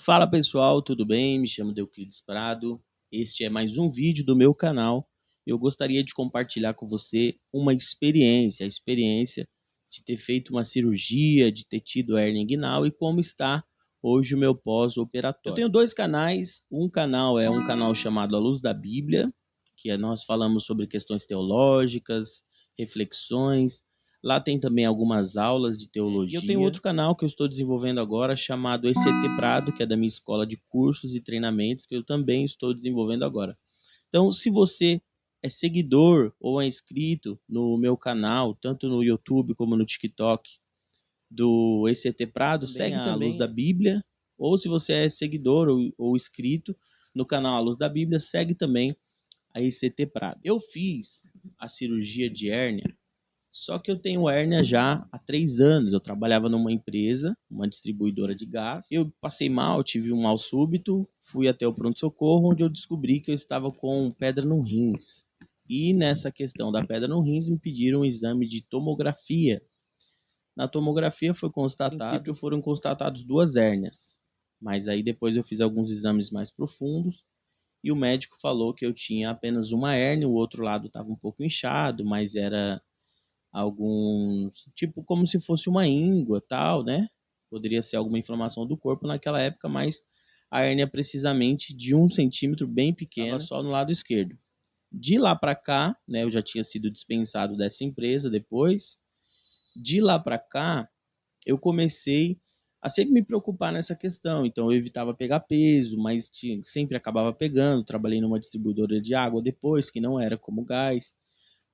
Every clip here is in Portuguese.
Fala pessoal, tudo bem? Me chamo Euclides Prado. Este é mais um vídeo do meu canal. Eu gostaria de compartilhar com você uma experiência, a experiência de ter feito uma cirurgia, de ter tido hérnia inguinal e como está hoje o meu pós-operatório. Eu tenho dois canais. Um canal é um canal chamado A Luz da Bíblia, nós falamos sobre questões teológicas, reflexões. Lá tem também algumas aulas de teologia. E eu tenho outro canal que eu estou desenvolvendo agora, chamado ECT Prado, que é da minha escola de cursos e treinamentos, que eu também estou desenvolvendo agora. Então, se você é seguidor ou é inscrito no meu canal, tanto no YouTube como no TikTok, do ECT Prado, segue a Luz da Bíblia. Ou se você é seguidor ou inscrito no canal A Luz da Bíblia, segue também a ECT Prado. Eu fiz a cirurgia de hérnia. Só que eu tenho hérnia já há 3 anos. Eu trabalhava numa empresa, uma distribuidora de gás. Eu passei mal, tive um mal súbito, fui até o pronto-socorro, onde eu descobri que eu estava com pedra no rins. E nessa questão da pedra no rins, me pediram um exame de tomografia. Na tomografia foram constatados 2 hérnias. Mas aí depois eu fiz alguns exames mais profundos e o médico falou que eu tinha apenas uma hérnia, o outro lado estava um pouco inchado, mas era alguns, tipo como se fosse uma íngua, tal, né? Poderia ser alguma inflamação do corpo naquela época, mas a hérnia precisamente de 1 centímetro, bem pequena, só no lado esquerdo. De lá para cá, né, eu já tinha sido dispensado dessa empresa depois. De lá para cá, eu comecei a sempre me preocupar nessa questão. Então eu evitava pegar peso, mas sempre acabava pegando. Trabalhei numa distribuidora de água depois, que não era como gás,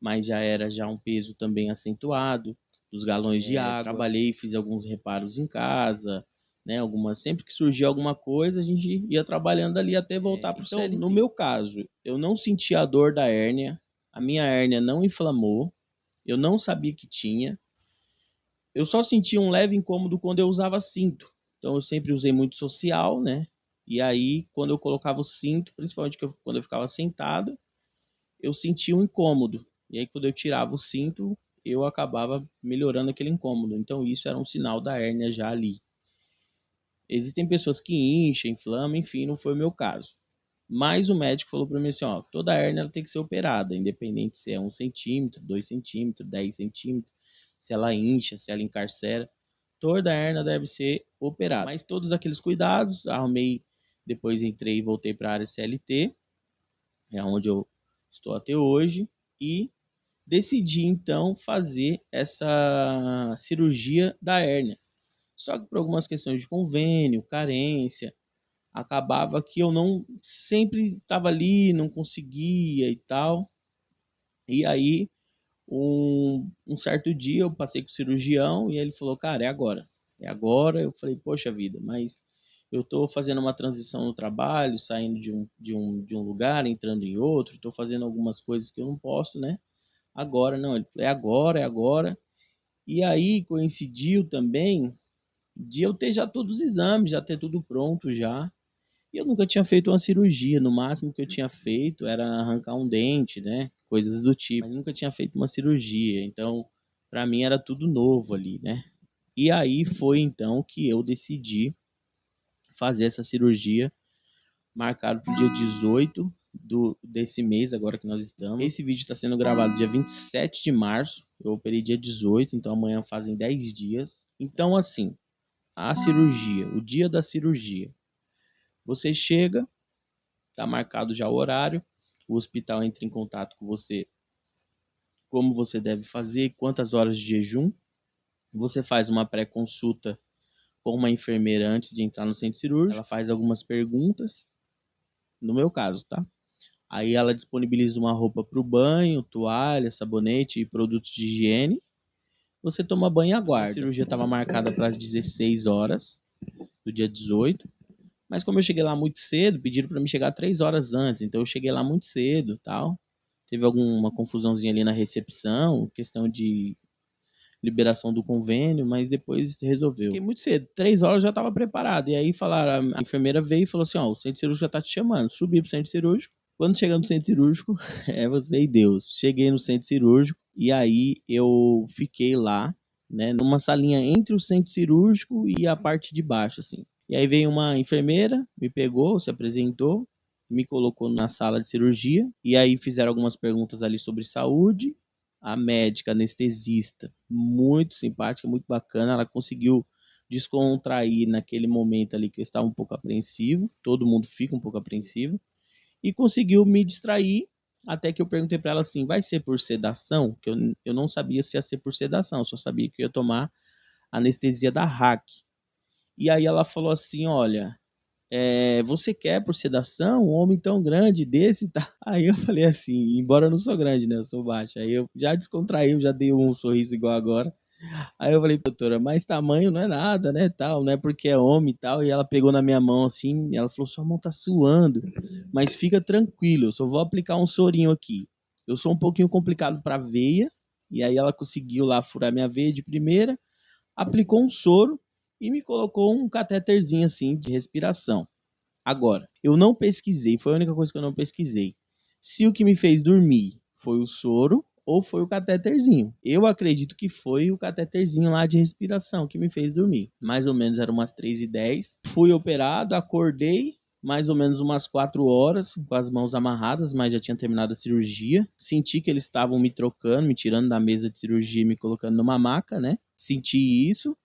mas já era um peso também acentuado dos galões de água. Trabalhei, fiz alguns reparos em casa, né? Sempre que surgia alguma coisa, a gente ia trabalhando ali até voltar para o CLT. No meu caso, eu não senti a dor da hérnia, a minha hérnia não inflamou, eu não sabia que tinha. Eu só sentia um leve incômodo quando eu usava cinto. Então eu sempre usei muito social, né? E aí, quando eu colocava o cinto, principalmente quando eu ficava sentado, eu sentia um incômodo. E aí, quando eu tirava o cinto, eu acabava melhorando aquele incômodo. Então, isso era um sinal da hérnia já ali. Existem pessoas que incham, inflamam, enfim, não foi o meu caso. Mas o médico falou para mim assim, ó, toda hérnia ela tem que ser operada, independente se é 1 centímetro, 2 centímetros, 10 centímetros, se ela incha, se ela encarcera, toda hérnia deve ser operada. Mas todos aqueles cuidados, arrumei, depois entrei e voltei para a área CLT, é onde eu estou até hoje, e decidi então fazer essa cirurgia da hérnia. Só que por algumas questões de convênio, carência, acabava que eu não sempre estava ali, não conseguia e tal. E aí, um certo dia eu passei com o cirurgião e ele falou, cara, é agora. É agora. Eu falei, poxa vida, mas eu estou fazendo uma transição no trabalho, saindo de um lugar, entrando em outro, estou fazendo algumas coisas que eu não posso, né? Agora, não. Ele falou, é agora, é agora. E aí coincidiu também de eu ter já todos os exames, já ter tudo pronto já. E eu nunca tinha feito uma cirurgia, no máximo que eu tinha feito era arrancar um dente, né? Coisas do tipo. Mas nunca tinha feito uma cirurgia, então para mim era tudo novo ali, né? E aí foi então que eu decidi fazer essa cirurgia, marcado para o dia 18 desse mês, agora que nós estamos. Esse vídeo está sendo gravado dia 27 de março, eu operei dia 18, então amanhã fazem 10 dias. Então assim, a cirurgia, o dia da cirurgia, você chega, está marcado já o horário, o hospital entra em contato com você, como você deve fazer, quantas horas de jejum. Você faz uma pré-consulta com uma enfermeira antes de entrar no centro cirúrgico. Ela faz algumas perguntas, no meu caso, tá? Aí ela disponibiliza uma roupa para o banho, toalha, sabonete e produtos de higiene. Você toma banho e aguarda. A cirurgia estava marcada para as 16 horas do dia 18. Mas como eu cheguei lá muito cedo, pediram para mim chegar 3 horas antes. Então eu cheguei lá muito cedo, tal. Teve alguma confusãozinha ali na recepção, questão de liberação do convênio, mas depois resolveu. Fiquei muito cedo, 3 horas eu já estava preparado. E aí falaram, a enfermeira veio e falou assim, ó, o centro cirúrgico já tá te chamando. Subi pro centro cirúrgico. Quando chegar no centro cirúrgico, é você e Deus. Cheguei no centro cirúrgico e aí eu fiquei lá, né, numa salinha entre o centro cirúrgico e a parte de baixo, assim. E aí veio uma enfermeira, me pegou, se apresentou, me colocou na sala de cirurgia, e aí fizeram algumas perguntas ali sobre saúde. A médica anestesista, muito simpática, muito bacana, ela conseguiu descontrair naquele momento ali que eu estava um pouco apreensivo, todo mundo fica um pouco apreensivo, e conseguiu me distrair, até que eu perguntei para ela assim, vai ser por sedação? Que eu não sabia se ia ser por sedação, eu só sabia que eu ia tomar anestesia da RAC. E aí ela falou assim, olha, você quer por sedação um homem tão grande desse? Tá? Aí eu falei assim, embora eu não sou grande, né? Eu sou baixo. Aí eu já descontraí, já dei um sorriso igual agora. Aí eu falei, doutora, mas tamanho não é nada, né, tal, não é porque é homem e tal. E ela pegou na minha mão assim, e ela falou, sua mão tá suando, mas fica tranquilo, eu só vou aplicar um sorinho aqui. Eu sou um pouquinho complicado para veia, e aí ela conseguiu lá furar minha veia de primeira, aplicou um soro e me colocou um catéterzinho assim de respiração. Agora, eu não pesquisei, foi a única coisa que eu não pesquisei. Se o que me fez dormir foi o soro ou foi o catéterzinho. Eu acredito que foi o catéterzinho lá de respiração que me fez dormir. Mais ou menos eram umas 3h10. Fui operado, acordei mais ou menos umas 4 horas com as mãos amarradas, mas já tinha terminado a cirurgia. Senti que eles estavam me trocando, me tirando da mesa de cirurgia e me colocando numa maca, né? Senti isso.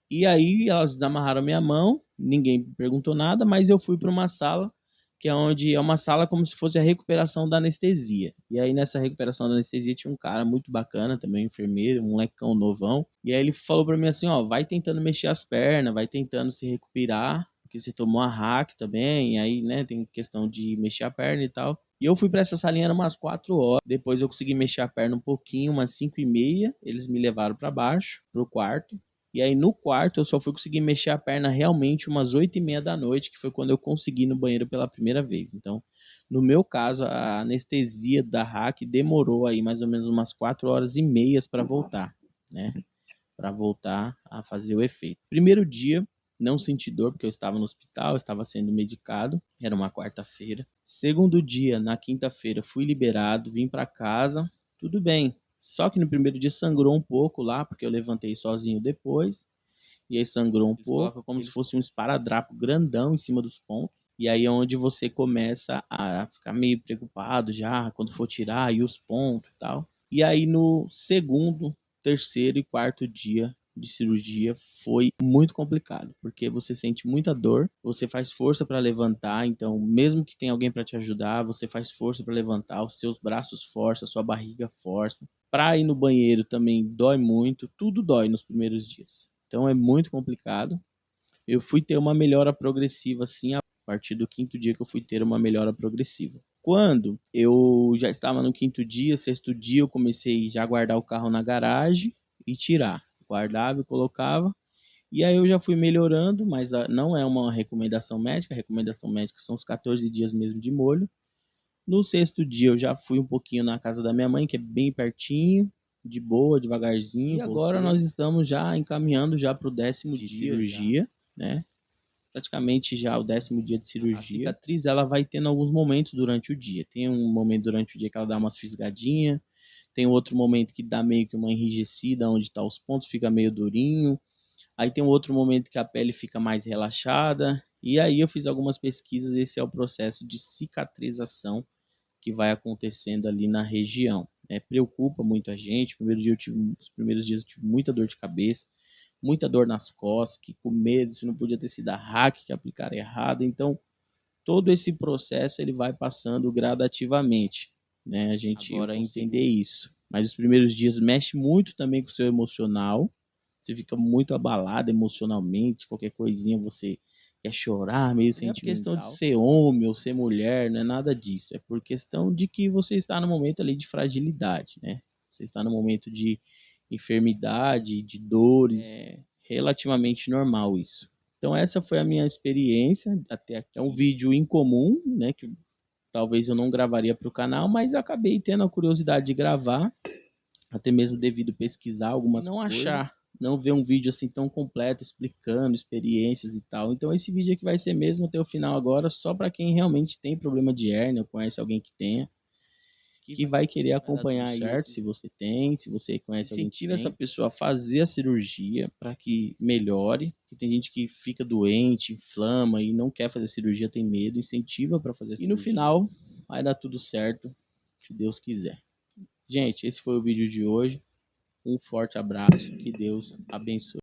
E aí elas desamarraram minha mão, ninguém perguntou nada, mas eu fui para uma sala, que é onde é uma sala como se fosse a recuperação da anestesia. E aí nessa recuperação da anestesia tinha um cara muito bacana, também um enfermeiro, um molecão novão. E aí ele falou para mim assim, ó, vai tentando mexer as pernas, vai tentando se recuperar, porque você tomou a hack também, e aí, né, tem questão de mexer a perna e tal. E eu fui para essa salinha umas 4 horas. Depois eu consegui mexer a perna um pouquinho, umas 5h30. Eles me levaram para baixo, pro quarto. E aí no quarto eu só fui conseguir mexer a perna realmente umas 8h30 da noite, que foi quando eu consegui ir no banheiro pela primeira vez. Então, no meu caso, a anestesia da hack demorou aí mais ou menos umas 4h30 para voltar, né? Para voltar a fazer o efeito. Primeiro dia, não senti dor porque eu estava no hospital, eu estava sendo medicado, era uma quarta-feira. Segundo dia, na quinta-feira, fui liberado, vim para casa, tudo bem. Só que no primeiro dia sangrou um pouco lá, porque eu levantei sozinho depois. E aí sangrou um pouco, como se fosse um esparadrapo grandão em cima dos pontos. E aí é onde você começa a ficar meio preocupado já, quando for tirar, e os pontos e tal. E aí no segundo, terceiro e quarto dia de cirurgia foi muito complicado, porque você sente muita dor, você faz força para levantar, então mesmo que tenha alguém para te ajudar, você faz força para levantar, os seus braços forçam, a sua barriga força. Para ir no banheiro também dói muito, tudo dói nos primeiros dias. Então é muito complicado. Eu fui ter uma melhora progressiva assim a partir do quinto dia que eu fui ter uma melhora progressiva. Quando eu já estava no quinto dia, sexto dia, eu comecei já a guardar o carro na garagem e tirar. Guardava e colocava. E aí eu já fui melhorando, mas não é uma recomendação médica. A recomendação médica são os 14 dias mesmo de molho. No sexto dia eu já fui um pouquinho na casa da minha mãe, que é bem pertinho, de boa, devagarzinho. E agora nós estamos já encaminhando já para o 10º dia de cirurgia, né? Praticamente já o 10º dia de cirurgia. A cicatriz ela vai tendo alguns momentos durante o dia. Tem um momento durante o dia que ela dá umas fisgadinhas, tem outro momento que dá meio que uma enrijecida onde tá os pontos, fica meio durinho. Aí tem um outro momento que a pele fica mais relaxada. E aí eu fiz algumas pesquisas, esse é o processo de cicatrização que vai acontecendo ali na região. Preocupa muito a gente. Os primeiros dias eu tive muita dor de cabeça, muita dor nas costas, que com medo, se não podia ter sido a hack que aplicaram errado. Então, todo esse processo ele vai passando gradativamente, né? A gente agora entender isso. Mas os primeiros dias mexe muito também com o seu emocional. Você fica muito abalado emocionalmente, qualquer coisinha você quer chorar, meio sentimental. Não é por questão de ser homem ou ser mulher, não é nada disso. É por questão de que você está no momento ali de fragilidade, né? Você está no momento de enfermidade, de dores. É relativamente normal isso. Então essa foi a minha experiência até aqui. É um vídeo incomum, né, que talvez eu não gravaria para o canal, mas eu acabei tendo a curiosidade de gravar, até mesmo devido pesquisar algumas coisas. Não achar, não ver um vídeo assim tão completo explicando experiências e tal. Então esse vídeo aqui vai ser mesmo até o final agora, só para quem realmente tem problema de hérnia, ou conhece alguém que tenha. que vai querer acompanhar aí, certo? Se você tem, se você conhece alguém, incentiva essa pessoa a fazer a cirurgia para que melhore. Porque tem gente que fica doente, inflama e não quer fazer cirurgia, tem medo, incentiva para fazer a cirurgia. E no final vai dar tudo certo, se Deus quiser. Gente, esse foi o vídeo de hoje. Um forte abraço, que Deus abençoe.